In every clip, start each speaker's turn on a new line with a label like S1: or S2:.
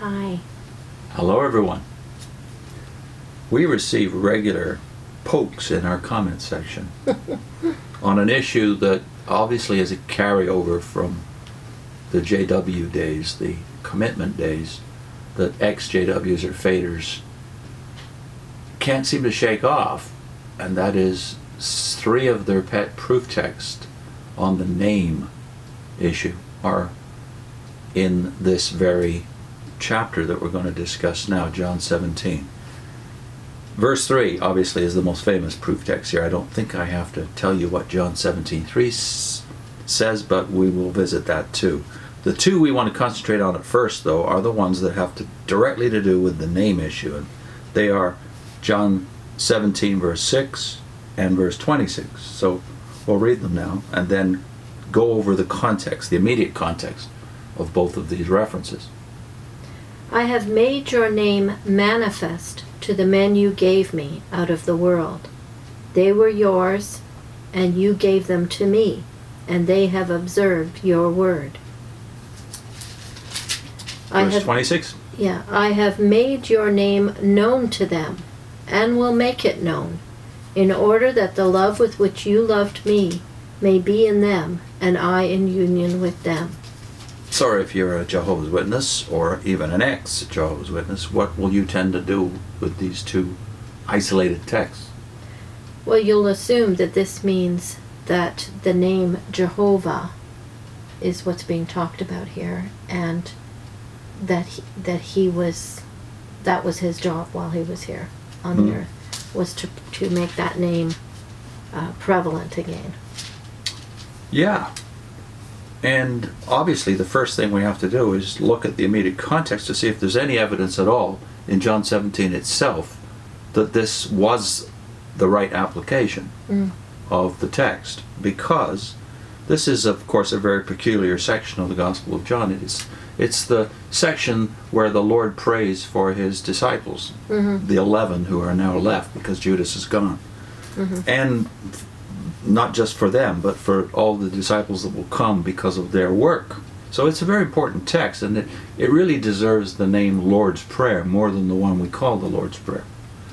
S1: Hi.
S2: Hello, everyone. We receive regular pokes in our comment section on an issue that obviously is a carryover from the JW days, the commitment days, that ex-JWs or faders can't seem to shake off, and that is 3 of their pet proof texts on the name issue are in this very chapter that we're going to discuss now, John 17. Verse 3 obviously is the most famous proof text here. I don't think I have to tell you what John 17:3 says, but we will visit that too. The 2 we want to concentrate on at first, though, are the ones that have directly to do with the name issue. And they are John 17 verse 6 and verse 26. So we'll read them now and then go over the context, the immediate context of both of these references.
S1: I have made your name manifest to the men you gave me out of the world. They were yours, and you gave them to me, and they have observed your word.
S2: Verse 26?
S1: Yeah, I have made your name known to them, and will make it known, in order that the love with which you loved me may be in them, and I in union with them.
S2: So if you're a Jehovah's Witness, or even an ex-Jehovah's Witness, what will you tend to do with these 2 isolated texts?
S1: Well, you'll assume that this means that the name Jehovah is what's being talked about here, and that was his job while he was here on the earth, was to make that name prevalent again.
S2: Yeah. And obviously the first thing we have to do is look at the immediate context to see if there's any evidence at all in John 17 itself that this was the right application of the text, because this is, of course, a very peculiar section of the Gospel of John. It's the section where the Lord prays for his disciples, the 11 who are now left because Judas is gone. And not just for them, but for all the disciples that will come because of their work. So it's a very important text, and it really deserves the name Lord's Prayer more than the one we call the Lord's Prayer,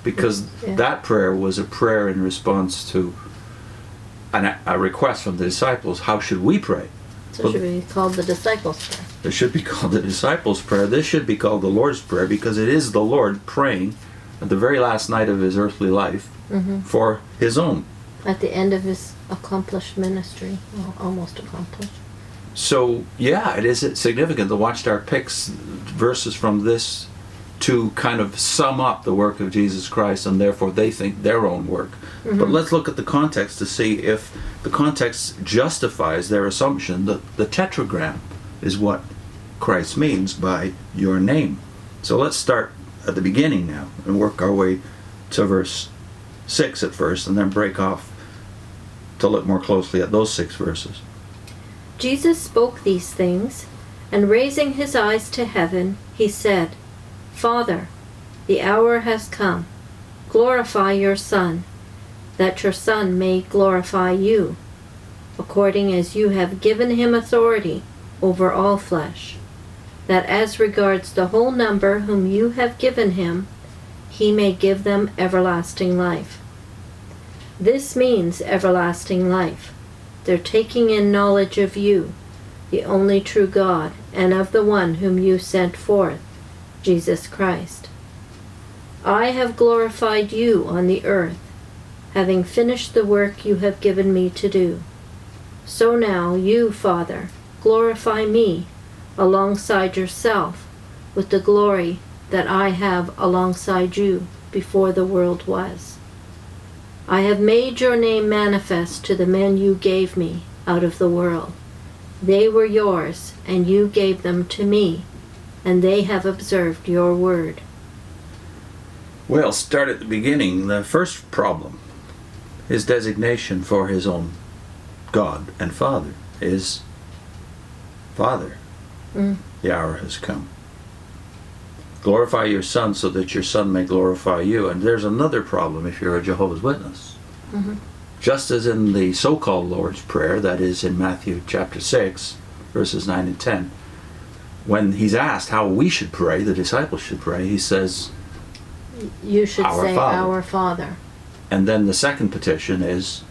S2: because that prayer was a prayer in response to a request from the disciples. How should we pray?
S1: So it should be called the Disciples' Prayer.
S2: It should be called the Disciples' Prayer. This should be called the Lord's Prayer, because it is the Lord praying at the very last night of his earthly life for his own.
S1: At the end of his accomplished ministry, well, almost accomplished.
S2: So, yeah, it is significant. The Watchtower picks verses from this to kind of sum up the work of Jesus Christ, and therefore they think their own work. But let's look at the context to see if the context justifies their assumption that the tetragram is what Christ means by your name. So let's start at the beginning now and work our way to verse 6 at first, and then break off to look more closely at those 6 verses.
S1: Jesus spoke these things, and raising his eyes to heaven, he said, Father, the hour has come. Glorify your Son, that your Son may glorify you, according as you have given him authority over all flesh, that as regards the whole number whom you have given him, he may give them everlasting life. This means everlasting life, their taking in knowledge of you, the only true God, and of the one whom you sent forth, Jesus Christ. I have glorified you on the earth, having finished the work you have given me to do. So now you, Father, glorify me alongside yourself with the glory that I have alongside you before the world was. I have made your name manifest to the men you gave me out of the world. They were yours, and you gave them to me, and they have observed your word.
S2: Well, start at the beginning. The first problem, his designation for his own God and Father, is Father. The hour has come. Glorify your Son so that your Son may glorify you. And there's another problem if you're a Jehovah's Witness. Just as in the so-called Lord's Prayer, that is in Matthew chapter 6, verses 9 and 10, when he's asked how we should pray, the disciples should pray, he says,
S1: You should
S2: Our
S1: say,
S2: Father.
S1: Our Father.
S2: and then the second petition is,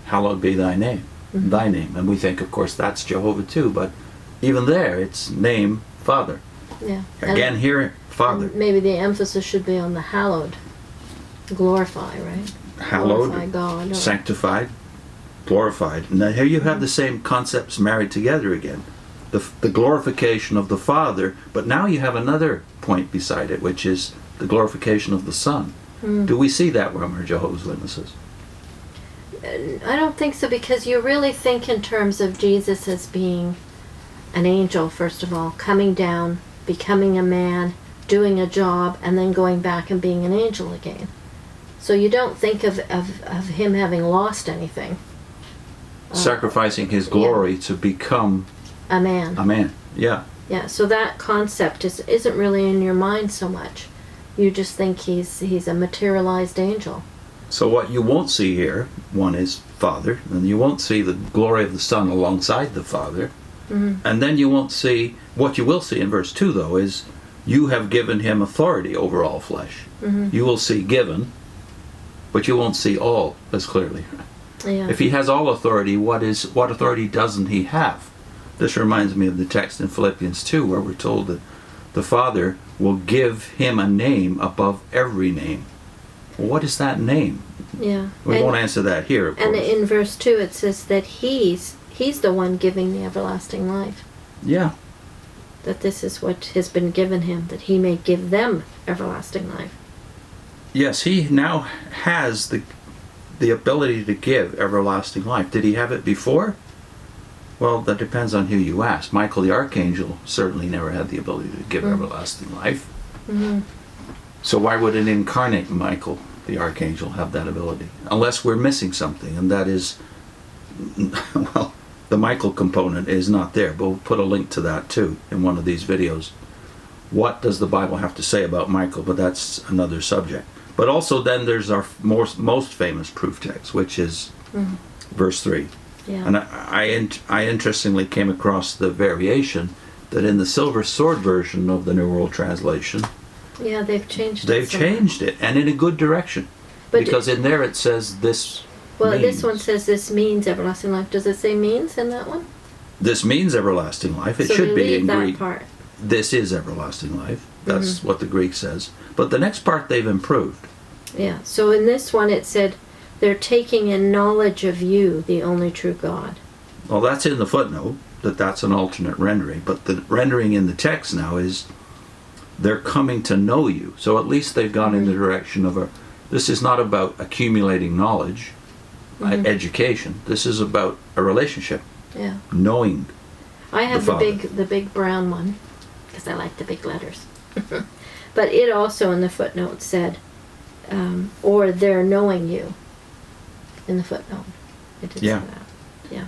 S2: hallowed be thy name, thy name. And we think, of course, that's Jehovah too, but even there, it's name, Father.
S1: Yeah.
S2: Again, here, Father.
S1: And maybe the emphasis should be on the hallowed. Glorify, right?
S2: Hallowed,
S1: Glorify God. Or,
S2: sanctified, glorified. And then here you have the same concepts married together again. The glorification of the Father, but now you have another point beside it, which is the glorification of the Son. Do we see that when we're Jehovah's Witnesses?
S1: I don't think so, because you really think in terms of Jesus as being an angel, first of all, coming down, becoming a man, doing a job, and then going back and being an angel again. So you don't think of him having lost anything.
S2: Sacrificing his glory to become
S1: A man.
S2: a man. Yeah.
S1: Yeah, so that concept isn't really in your mind so much. You just think he's a materialized angel.
S2: So what you won't see here, one is Father, and you won't see the glory of the Son alongside the Father. And then you won't see, what you will see in verse 2 though, is you have given him authority over all flesh. You will see given, but you won't see all as clearly.
S1: Yeah.
S2: If he has all authority, what authority doesn't he have? This reminds me of the text in Philippians 2 where we're told that the Father will give him a name above every name. Well, what is that name?
S1: Yeah.
S2: We won't answer that here, of
S1: And
S2: course.
S1: in verse 2 it says that he's the one giving the everlasting life.
S2: Yeah.
S1: That this is what has been given him, that he may give them everlasting life.
S2: Yes, he now has the ability to give everlasting life. Did he have it before? Well, that depends on who you ask. Michael the Archangel certainly never had the ability to give everlasting life. So why would an incarnate Michael the Archangel have that ability? Unless we're missing something, and that is, well, the Michael component is not there, but we'll put a link to that too in one of these videos. What does the Bible have to say about Michael? But that's another subject. But also then there's our most famous proof text, which is verse 3.
S1: Yeah.
S2: And I interestingly came across the variation that in the Silver Sword version of the New World Translation,
S1: Yeah, they've changed it.
S2: they've
S1: somewhat.
S2: changed it, and in a good direction.
S1: But
S2: because in there it says this
S1: Well,
S2: means.
S1: this one says this means everlasting life. Does it say means in that one?
S2: This means everlasting life. It
S1: So
S2: should
S1: they
S2: be
S1: leave
S2: in
S1: that
S2: Greek.
S1: part.
S2: This is everlasting life. That's what the Greek says. But the next part they've improved.
S1: Yeah. So in this one it said they're taking in knowledge of you, the only true God.
S2: Well, that's in the footnote, that's an alternate rendering. But the rendering in the text now is they're coming to know you. So at least they've gone in the direction of this is not about accumulating knowledge, education. This is about a relationship,
S1: Yeah.
S2: knowing.
S1: I have
S2: The
S1: the big brown one because I like the big letters. But it also in the footnote said, or they're knowing you. In the footnote, it did
S2: Yeah.
S1: say that. Yeah.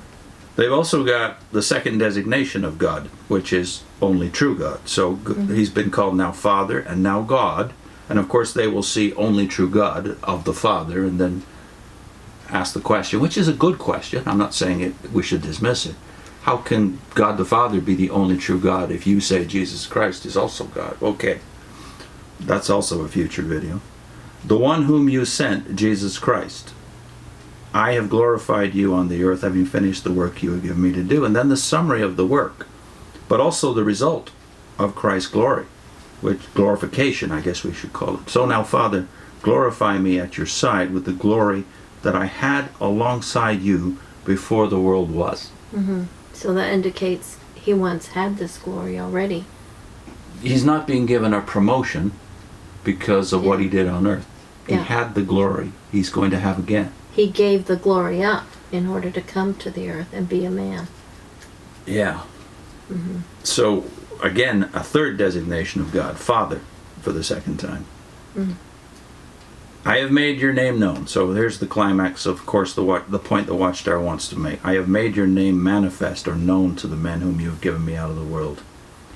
S2: They've also got the second designation of God, which is only true God. So he's been called now Father and now God. And of course they will see only true God of the Father and then ask the question, which is a good question. I'm not saying we should dismiss it. How can God the Father be the only true God if you say Jesus Christ is also God? Okay, that's also a future video. The one whom you sent, Jesus Christ, I have glorified you on the earth, having finished the work you have given me to do. And then the summary of the work, but also the result of Christ's glory, which glorification, I guess we should call it. So now, Father, glorify me at your side with the glory that I had alongside you before the world was.
S1: So that indicates he once had this glory already.
S2: He's not being given a promotion because of what he did on earth. He
S1: Yeah.
S2: had the glory he's going to have again.
S1: He gave the glory up in order to come to the earth and be a man.
S2: Yeah. So, again, a third designation of God, Father, for the second time. I have made your name known. So there's the climax, of course, the point the Watchtower wants to make. I have made your name manifest or known to the men whom you have given me out of the world.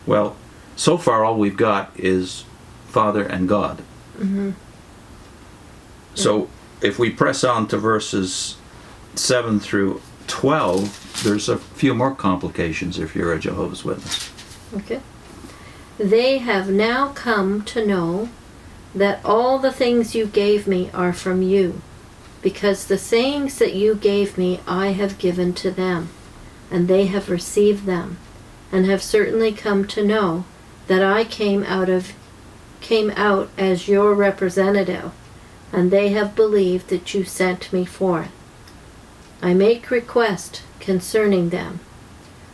S2: Well, so far all we've got is Father and God. So if we press on to verses 7 through 12, there's a few more complications if you're a Jehovah's Witness.
S1: Okay. They have now come to know that all the things you gave me are from you, because the sayings that you gave me I have given to them, and they have received them, and have certainly come to know that I came out as your representative, and they have believed that you sent me forth. I make request concerning them.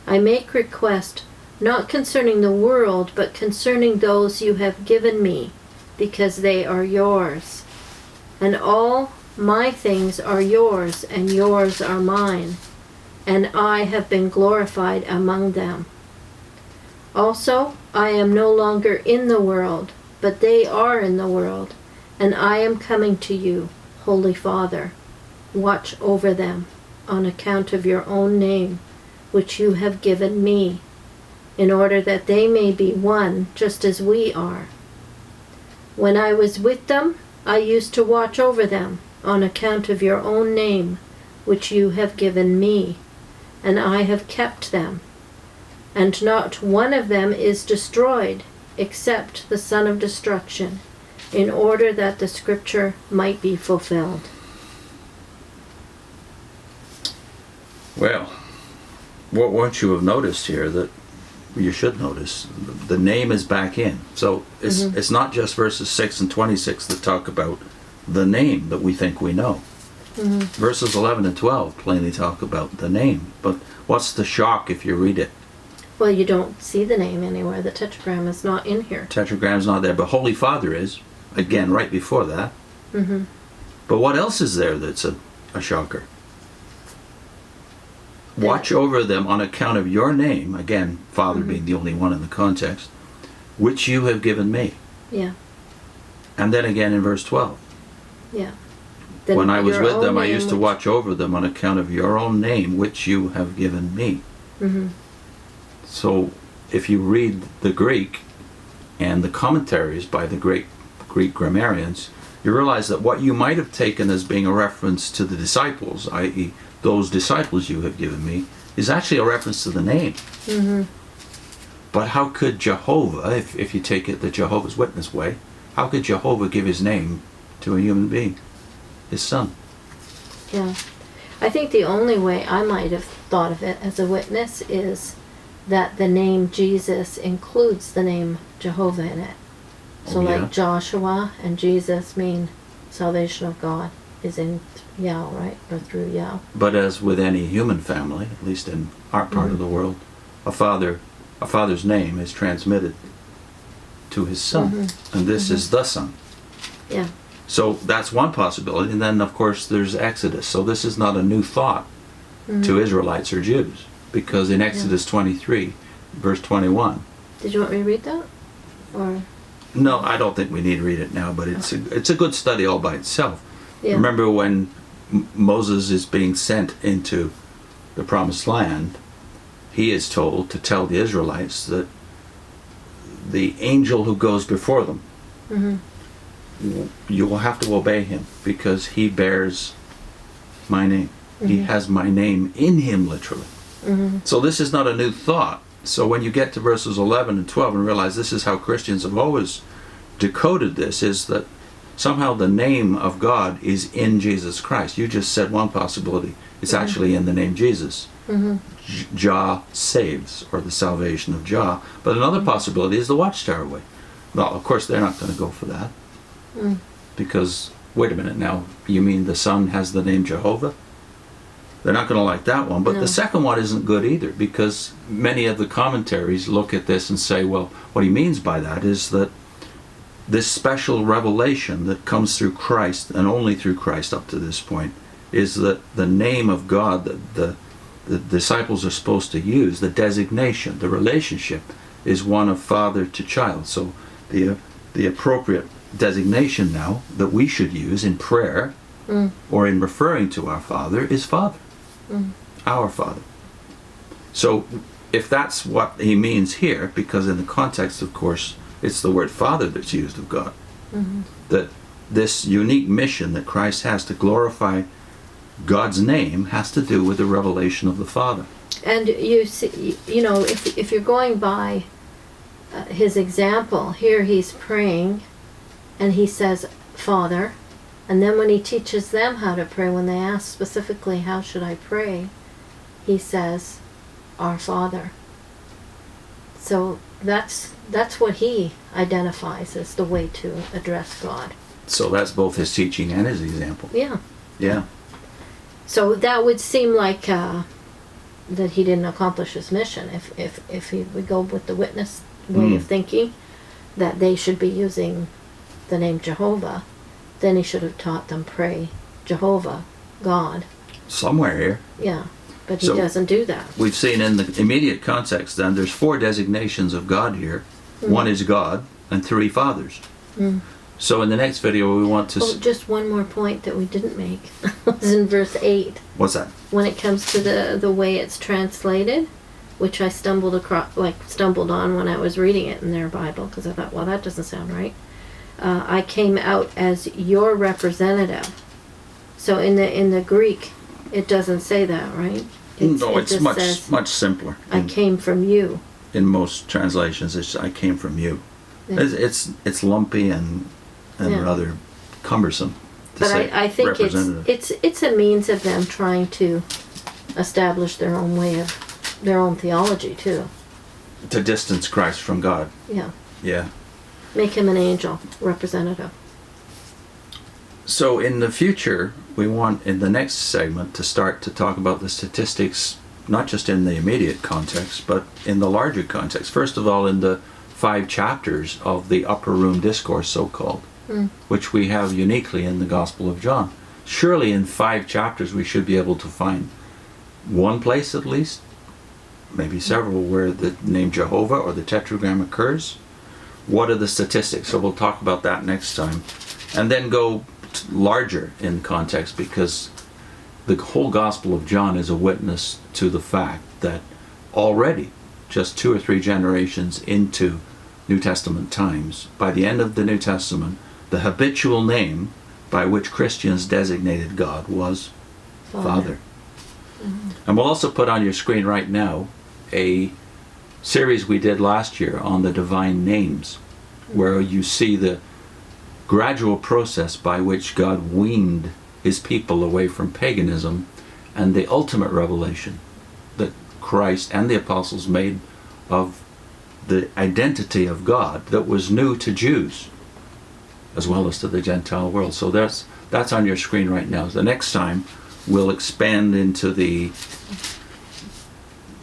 S1: I make request not concerning the world, but concerning those you have given me, because they are yours. And all my things are yours, and yours are mine, and I have been glorified among them. Also, I am no longer in the world, but they are in the world, and I am coming to you, Holy Father. Watch over them on account of your own name, which you have given me, in order that they may be one just as we are. When I was with them, I used to watch over them on account of your own name, which you have given me, and I have kept them. And not one of them is destroyed, except the son of destruction, in order that the scripture might be fulfilled.
S2: Well, what you have noticed here that you should notice, the name is back in. So it's not just verses 6 and 26 that talk about the name that we think we know. Verses 11 and 12 plainly talk about the name. But what's the shock if you read it?
S1: Well, you don't see the name anywhere. The tetragram is not in here.
S2: Tetragram's not there, but Holy Father is, again, right before that. But what else is there that's a shocker? Watch over them on account of your name, again, Father being the only one in the context, which you have given me.
S1: Yeah.
S2: And then again in verse 12.
S1: Yeah.
S2: When I was with them, I used to watch over them on account of your own name, which you have given me. So if you read the Greek and the commentaries by the great Greek grammarians, you realize that what you might have taken as being a reference to the disciples, i.e. those disciples you have given me, is actually a reference to the name. But how could Jehovah, if you take it the Jehovah's Witness way, how could Jehovah give his name to a human being, his son?
S1: Yeah. I think the only way I might have thought of it as a witness is that the name Jesus includes the name Jehovah in it. So like Joshua and Jesus mean salvation of God is in Yah, right? Or through Yah.
S2: But as with any human family, at least in our part of the world, a father's name is transmitted to his son. And this is the son.
S1: Yeah.
S2: So that's one possibility. And then, of course, there's Exodus. So this is not a new thought to Israelites or Jews. Because in Exodus 23, verse 21...
S1: Did you want me to read that? Or...
S2: No, I don't think we need to read it now, but it's a good study all by itself.
S1: Yeah.
S2: Remember when Moses is being sent into the Promised Land, he is told to tell the Israelites that the angel who goes before them, you will have to obey him because he bears my name. He has my name in him, literally. So this is not a new thought. So when you get to verses 11 and 12 and realize this is how Christians have always decoded this, is that somehow the name of God is in Jesus Christ. You just said one possibility. It's actually in the name Jesus. Jah saves, or the salvation of Jah. But another possibility is the Watchtower way. Well, of course, they're not going to go for that. Because, wait a minute now, you mean the Son has the name Jehovah? They're not going to like that one. But the second one isn't good either, because many of the commentaries look at this and say, well, what he means by that is that this special revelation that comes through Christ, and only through Christ up to this point, is that the name of God that the disciples are supposed to use, the designation, the relationship, is one of father to child. So the appropriate designation now that we should use in prayer or in referring to our Father is Father. Our Father. So if that's what he means here, because in the context, of course, it's the word Father that's used of God, that this unique mission that Christ has to glorify God's name has to do with the revelation of the Father.
S1: And you see, you know, if you're going by his example. Here he's praying and he says, Father. And then when he teaches them how to pray, when they ask specifically, how should I pray? He says, Our Father. So that's what he identifies as the way to address God.
S2: So that's both his teaching and his example.
S1: Yeah.
S2: Yeah.
S1: So that would seem like that he didn't accomplish his mission if he would go with the witness way of thinking, that they should be using the name Jehovah. Then he should have taught them pray Jehovah, God.
S2: Somewhere here.
S1: Yeah, but he
S2: So
S1: doesn't do that.
S2: We've seen in the immediate context then there's 4 designations of God here. 1 is God and 3 fathers. So in the next video we want to...
S1: Oh, just one more point that we didn't make was in verse 8.
S2: What's that?
S1: When it comes to the way it's translated, which I stumbled on when I was reading it in their Bible, because I thought, well, that doesn't sound right. I came out as your representative. So in the Greek, it doesn't say that, right?
S2: No, it's
S1: just
S2: much
S1: says,
S2: much simpler.
S1: I came from you.
S2: In most translations, it's I came from you.
S1: Yeah.
S2: It's lumpy and
S1: Yeah.
S2: rather cumbersome to
S1: But
S2: say
S1: I think
S2: representative.
S1: it's a means of them trying to establish their own way of their own theology too.
S2: To distance Christ from God.
S1: Yeah.
S2: Yeah.
S1: Make him an angel representative.
S2: So in the future, we want in the next segment to start to talk about the statistics, not just in the immediate context, but in the larger context. First of all, in the 5 chapters of the Upper Room Discourse, so-called, which we have uniquely in the Gospel of John. Surely in 5 chapters we should be able to find one place at least, maybe several, where the name Jehovah or the tetragram occurs. What are the statistics? So we'll talk about that next time. And then go larger in context, because the whole Gospel of John is a witness to the fact that already, just 2 or 3 generations into New Testament times, by the end of the New Testament, the habitual name by which Christians designated God was Father. And we'll also put on your screen right now a series we did last year on the divine names, where you see the gradual process by which God weaned his people away from paganism, and the ultimate revelation that Christ and the apostles made of the identity of God that was new to Jews as well as to the Gentile world. So that's on your screen right now. The next time we'll expand into the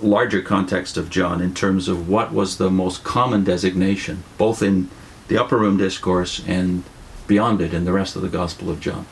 S2: larger context of John in terms of what was the most common designation, both in the Upper Room Discourse and beyond it in the rest of the Gospel of John.